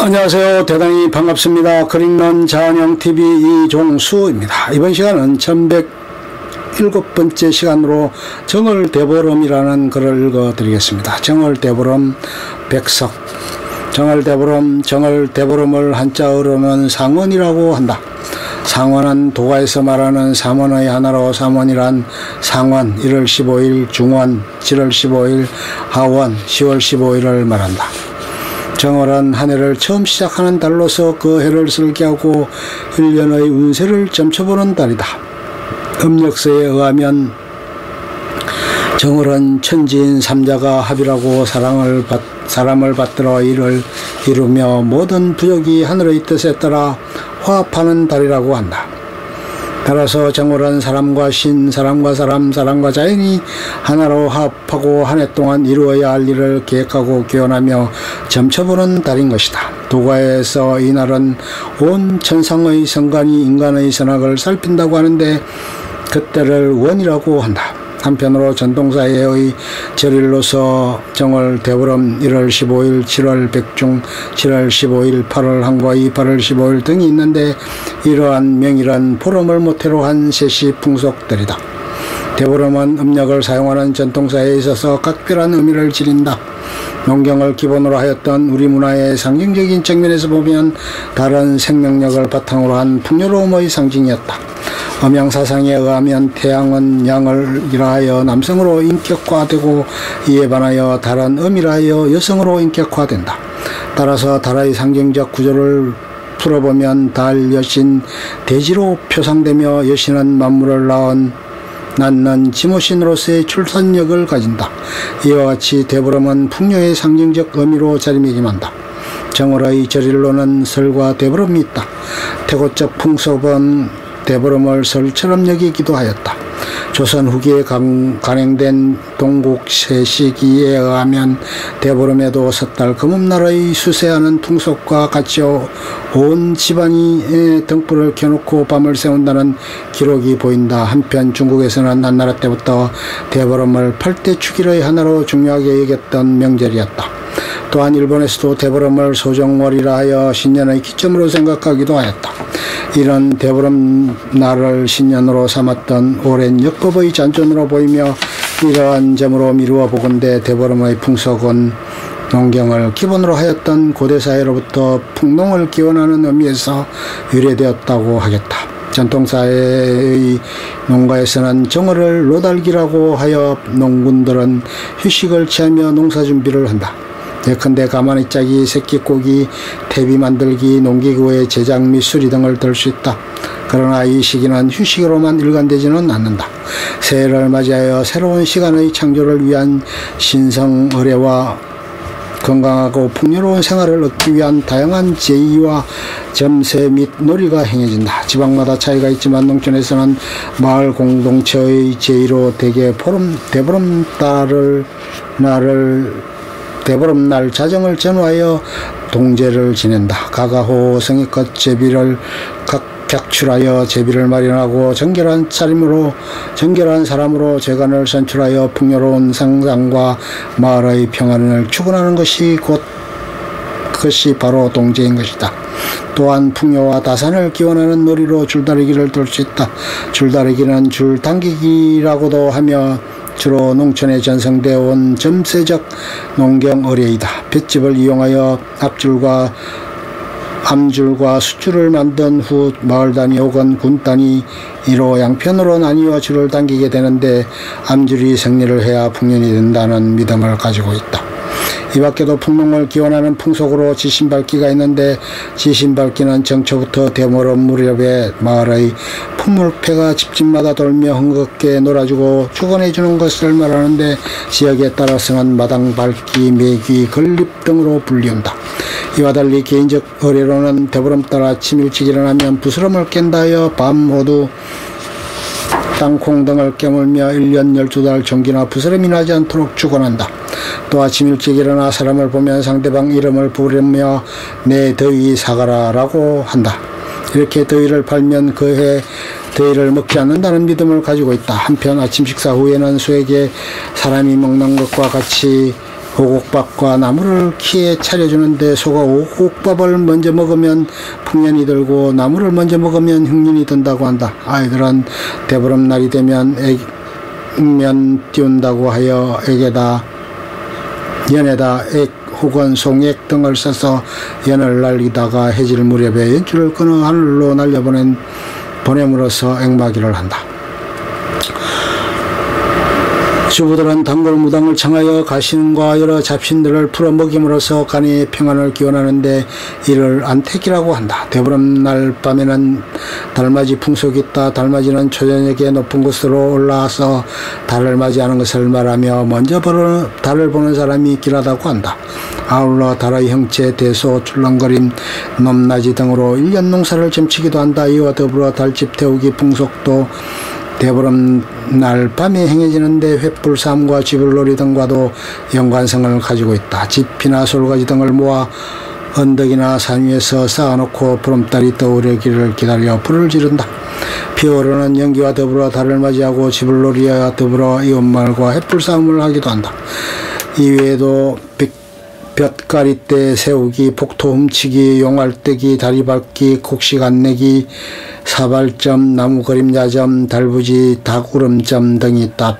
안녕하세요. 대단히 반갑습니다. 그림론 자원형TV 이종수입니다. 이번 시간은 1107번째 시간으로 정월대보름이라는 글을 읽어드리겠습니다. 정월대보름 백석. 정월대보름을 한자어로는 상원이라고 한다. 상원은 도가에서 말하는 삼원의 하나로 삼원이란 상원 1월 15일, 중원 7월 15일, 하원 10월 15일을 말한다. 정월은 한 해를 처음 시작하는 달로서 그 해를 설계하고 1년의 운세를 점쳐보는 달이다. 음력서에 의하면 정월은 천지인 삼자가 합이라고 사람을 받들어 일을 이루며 모든 부역이 하늘의 뜻에 따라 화합하는 달이라고 한다. 따라서 정월은 사람과 신, 사람과 사람, 사람과 자연이 하나로 화합하고 한 해 동안 이루어야 할 일을 계획하고 기원하며 점쳐보는 달인 것이다. 도가에서 이날은 온 천상의 성간이 인간의 선악을 살핀다고 하는데 그때를 원이라고 한다. 한편으로 전통사회의 절일로서 정월, 대보름, 1월 15일, 7월 백중, 7월 15일, 8월 한과이, 8월 15일 등이 있는데 이러한 명일은 보름을 모태로 한 세시 풍속들이다. 대보름은 음력을 사용하는 전통사회에 있어서 각별한 의미를 지닌다. 농경을 기본으로 하였던 우리 문화의 상징적인 측면에서 보면 다른 생명력을 바탕으로 한 풍요로움의 상징이었다. 음양사상에 의하면 태양은 양을 일하여 남성으로 인격화되고 이에 반하여 달은 음이라하여 여성으로 인격화된다. 따라서 달의 상징적 구조를 풀어보면 달 여신 대지로 표상되며 여신은 만물을 낳는 지모신으로서의 출산력을 가진다. 이와 같이 대보름은 풍요의 상징적 의미로 자리매김한다. 정월의 절일로는 설과 대보름이 있다. 태고적 풍속은 대보름을 설처럼 여기기도 하였다. 조선 후기에 간행된 동국세시기에 의하면 대보름에도 섣달 금음날의 수세하는 풍속과 같이 온 집안이 등불을 켜놓고 밤을 새운다는 기록이 보인다. 한편 중국에서는 한나라 때부터 대보름을 8대 축일의 하나로 중요하게 여겼던 명절이었다. 또한 일본에서도 대보름을 소정월이라 하여 신년의 기점으로 생각하기도 하였다. 이런 대보름날을 신년으로 삼았던 오랜 역법의 잔존으로 보이며 이러한 점으로 미루어 보건대 대보름의 풍속은 농경을 기본으로 하였던 고대사회로부터 풍농을 기원하는 의미에서 유래되었다고 하겠다. 전통사회의 농가에서는 정월을 노달기라고 하여 농군들은 휴식을 취하며 농사준비를 한다. 예컨대 가마니 짜기, 새끼꼬기, 퇴비 만들기, 농기구의 제작 및 수리 등을 들 수 있다. 그러나 이 시기는 휴식으로만 일관되지는 않는다. 새해를 맞이하여 새로운 시간의 창조를 위한 신성의례와 건강하고 풍요로운 생활을 얻기 위한 다양한 제의와 점세 및 놀이가 행해진다. 지방마다 차이가 있지만 농촌에서는 마을 공동체의 제의로 대개 대보름날 자정을 전후하여 동제를 지낸다. 가가호 성의껏 제비를 객출하여 제비를 마련하고 정결한 사람으로 재간을 선출하여 풍요로운 상상과 마을의 평안을 추구하는 그것이 바로 동제인 것이다. 또한 풍요와 다산을 기원하는 놀이로 줄다리기를 돌 수 있다. 줄다리기는 줄당기기라고도 하며 주로 농촌에 전성되어 온 점세적 농경 의례이다. 볏짚을 이용하여 암줄과 숫줄을 만든 후 마을 단위 혹은 군 단위로 양편으로 나뉘어 줄을 당기게 되는데 암줄이 승리를 해야 풍년이 된다는 믿음을 가지고 있다. 이 밖에도 풍농을 기원하는 풍속으로 지신밟기가 있는데 지신밟기는 정초부터 대보름 무렵에 마을의 풍물패가 집집마다 돌며 흥겹게 놀아주고 축원해주는 것을 말하는데 지역에 따라서는 마당밟기, 매기, 건립 등으로 불리운다. 이와 달리 개인적 의례로는 대보름 따라 아침 일찍 일어나면 부스럼을 깬다 하여 밤호두, 땅콩 등을 깨물며 1년 12달 종기나 부스럼이 나지 않도록 축원한다. 또 아침 일찍 일어나 사람을 보면 상대방 이름을 부르며 내 더위 사가라 라고 한다. 이렇게 더위를 팔면 그해 더위를 먹지 않는다는 믿음을 가지고 있다. 한편 아침 식사 후에는 수에게 사람이 먹는 것과 같이 오곡밥과 나물을 키에 차려주는데 소가 오곡밥을 먼저 먹으면 풍년이 들고 나물을 먼저 먹으면 흉년이 든다고 한다. 아이들은 대보름날이 되면 액면 띄운다고 하여 연에다 액 혹은 송액 등을 써서 연을 날리다가 해질 무렵에 연줄을 끊어 하늘로 보냄으로써 액마기를 한다. 주부들은 단골 무당을 청하여 가신과 여러 잡신들을 풀어 먹임으로써 간의 평안을 기원하는데 이를 안택이라고 한다. 대보름날 밤에는 달맞이 풍속이 있다. 달맞이는 초저녁에 높은 곳으로 올라와서 달을 맞이하는 것을 말하며 먼저 달을 보는 사람이 길하다고 한다. 아울러 달의 형체, 대소, 출렁거림, 넘나지 등으로 1년 농사를 점치기도 한다. 이와 더불어 달집 태우기 풍속도 대보름날 밤에 행해지는데 횃불 싸움과 쥐불놀이 등과도 연관성을 가지고 있다. 지피나 솔가지 등을 모아 언덕이나 산 위에서 쌓아놓고 보름달이 떠오르기를 기다려 불을 지른다. 피오르는 연기와 더불어 달을 맞이하고 쥐불놀이와 더불어 이웃말과 횃불 싸움을 하기도 한다. 이외에도 볕가리 때 세우기, 복토 훔치기, 용알떼기, 다리 밟기, 곡식 안내기, 사발점, 나무 그림자점, 달부지, 닭우름점 등이 있다.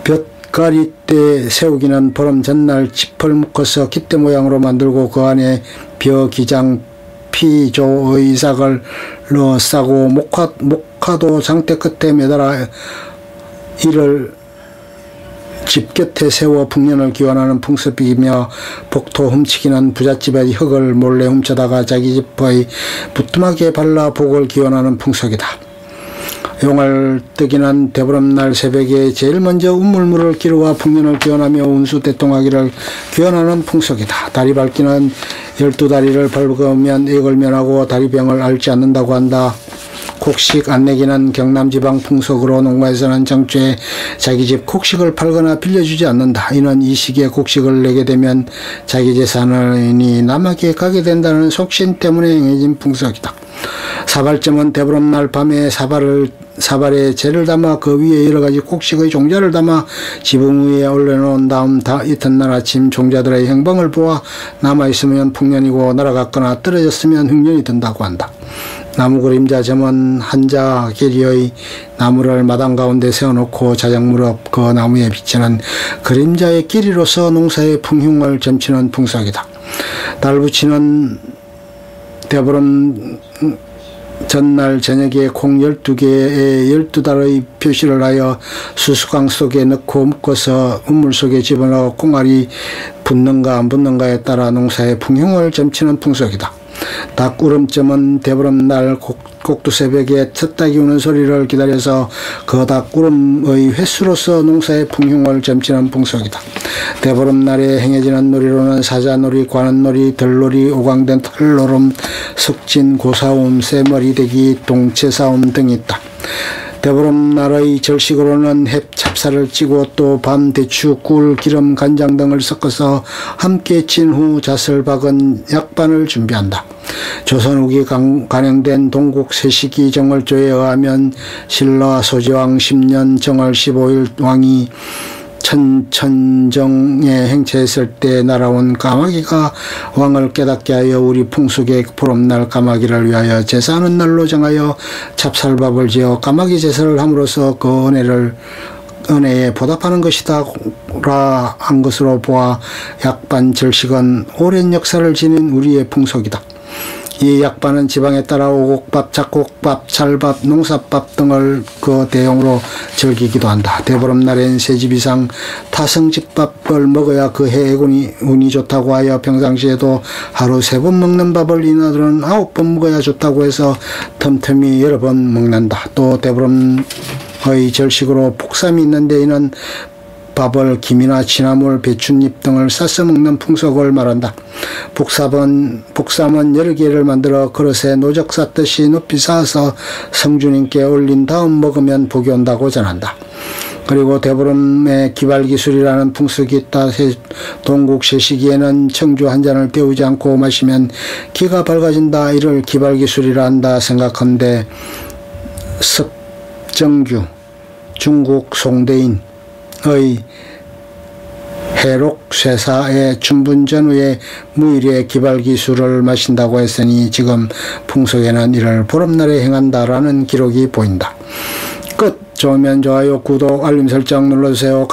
볕가리 때 세우기는 보름 전날 짚을 묶어서 깃대 모양으로 만들고 그 안에 벼, 기장, 피, 조, 의삭을 넣어 싸고 목화도 장대 끝에 매달아 이를 집 곁에 세워 풍년을 기원하는 풍습이며 복토 훔치기는 부잣집의 흙을 몰래 훔쳐다가 자기 집의 부뚜막에 발라 복을 기원하는 풍속이다. 용알뜨기는 대보름날 새벽에 제일 먼저 운물물을 기르와 풍년을 기원하며 운수대통하기를 기원하는 풍속이다. 다리 밟기는 12다리를 밟으면 액을 면하고 다리병을 앓지 않는다고 한다. 곡식 안내기는 경남지방 풍속으로 농가에서는 정초에 자기 집 곡식을 팔거나 빌려주지 않는다. 이는 이 시기에 곡식을 내게 되면 자기 재산이 남에게 가게 된다는 속신 때문에 행해진 풍속이다. 사발점은 대보름날 밤에 사발에 재를 담아 그 위에 여러가지 곡식의 종자를 담아 지붕 위에 올려놓은 다음 이튿날 아침 종자들의 행방을 보아 남아있으면 풍년이고 날아갔거나 떨어졌으면 흉년이 든다고 한다. 나무 그림자 점은 한자 길이의 나무를 마당 가운데 세워놓고 자작 무렵 그 나무에 비치는 그림자의 길이로서 농사의 풍흉을 점치는 풍속이다. 달붙이는 대보름 전날 저녁에 콩 12개에 12달의 표시를 하여 수수강 속에 넣고 묶어서 우물 속에 집어넣어 콩알이 붙는가 안 붙는가에 따라 농사의 풍흉을 점치는 풍속이다. 닭구름점은 대보름날 곡두새벽에 첫 닭이 우는 소리를 기다려서 그 닭구름의 횟수로서 농사의 풍흉을 점치는 풍속이다. 대보름날에 행해지는 놀이로는 사자놀이, 관원놀이, 들놀이, 오광된 털노름, 석진, 고사움, 쇠머리대기, 동체싸움 등이 있다. 대보름날의 절식으로는 햅 찹쌀을 찌고 또 밤 대추, 꿀, 기름, 간장 등을 섞어서 함께 찐 후 잣을 박은 약반을 준비한다. 조선 후기 간행된 동국 세시기 정월조에 의하면 신라 소지왕 10년 정월 15일 왕이 천정에 행차했을 때 날아온 까마귀가 왕을 깨닫게 하여 우리 풍속의 보름날 까마귀를 위하여 제사하는 날로 정하여 찹쌀밥을 지어 까마귀 제사를 함으로써 그 은혜에 보답하는 것이다 라 한 것으로 보아 약반 절식은 오랜 역사를 지닌 우리의 풍속이다. 이 약반은 지방에 따라 오곡밥, 잡곡밥, 찰밥, 농사밥 등을 그 대용으로 즐기기도 한다. 대보름날엔 세집 이상 타성집밥을 먹어야 그 해의 운이 좋다고 하여 평상시에도 하루 3번 먹는 밥을 이날은 9번 먹어야 좋다고 해서 틈틈이 여러 번 먹는다. 또 대보름의 절식으로 복삼이 있는데 이는 밥을 김이나 취나물, 배춧잎 등을 싸서 먹는 풍속을 말한다. 복삼은 여러 개를 만들어 그릇에 노적 쌓듯이 높이 쌓아서 성주님께 올린 다음 먹으면 복이 온다고 전한다. 그리고 대보름에 기발기술이라는 풍속이 있다. 동국 세시기에는 청주 한 잔을 때우지 않고 마시면 기가 밝아진다. 이를 기발기술이라 한다 생각한데 섭정규, 중국 송대인의 해록 쇠사의 춘분 전후에 무일의 기발 기술을 마신다고 했으니 지금 풍속에는 이를 보름날에 행한다라는 기록이 보인다. 끝. 좋으면 좋아요, 구독, 알림 설정 눌러주세요.